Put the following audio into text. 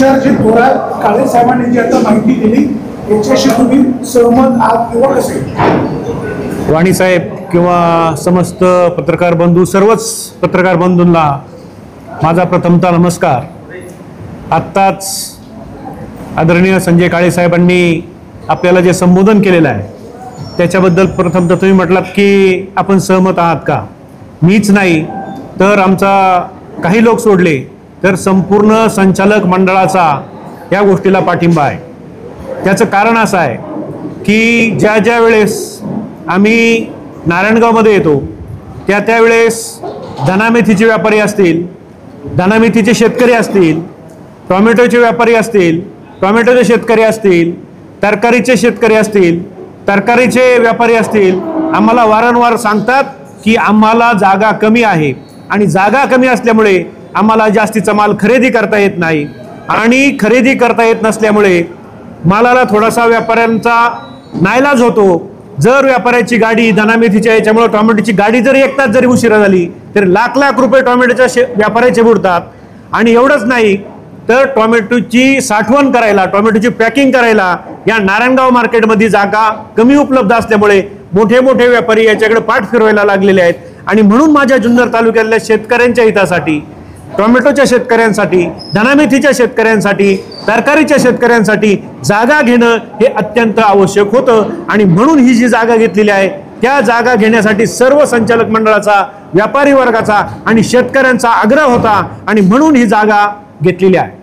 तुषारजी थोरात काळे साहेबांनी जी आता माहिती दिली याच्याशी तुम्ही सहमत आहात किंवा कसे? वाणी साहेब किंवा समस्त पत्रकार बंधू, सर्वच पत्रकार बंधूंना माझा प्रथमतः नमस्कार। आत्ताच आदरणीय संजय काळे साहेबांनी आपल्याला जे संबोधन केलेलं आहे त्याच्याबद्दल प्रथमतः तुम्ही म्हटलात की आपण सहमत आहात का? मीच नाही तर आमचा काही लोक सोडले तर संपूर्ण संचालक मंडळाचा या गोष्टीला पाठिंबा आहे। त्याचं कारण असं आहे की ज्या वेळेस आम्ही नारायणगावमध्ये येतो त्यावेळेस धनामेथीचे व्यापारी असतील, धनामेथीचे शेतकरी असतील, टोमॅटोचे व्यापारी असतील, टोमॅटोचे शेतकरी असतील, तरकारीचे शेतकरी असतील, तरकारीचे व्यापारी असतील, आम्हाला वारंवार सांगतात की आम्हाला जागा कमी आहे आणि जागा कमी असल्यामुळे आम्हाला जास्तीचा माल खरेदी करता येत नाही आणि खरेदी करता येत नसल्यामुळे मालाला थोडासा व्यापाऱ्यांचा नाईलाज होतो। जर व्यापाऱ्याची गाडी धनामेथीच्या याच्यामुळे टोमॅटोची गाडी जरी एक तास जरी उशिरा झाली तर लाख रुपये टोमॅटोच्या व्यापाऱ्याचे बुडतात। आणि एवढंच नाही तर टोमॅटोची साठवण करायला, टोमॅटोची पॅकिंग करायला या नारायणगाव मार्केटमध्ये जागा कमी उपलब्ध असल्यामुळे मोठे मोठे व्यापारी याच्याकडे पाठ फिरवायला लागलेले आहेत। आणि म्हणून माझ्या जुन्नर तालुक्यातल्या शेतकऱ्यांच्या हितासाठी, टोमॅटोच्या शेतकऱ्यांसाठी, धनामेथीच्या शेतकऱ्यांसाठी, तरकारीच्या शेतकऱ्यांसाठी जागा घेणं हे अत्यंत आवश्यक होतं। आणि म्हणून ही जी जागा घेतलेली आहे त्या जागा घेण्यासाठी सर्व संचालक मंडळाचा, व्यापारी वर्गाचा आणि शेतकऱ्यांचा आग्रह होता आणि म्हणून ही जागा घेतलेली आहे।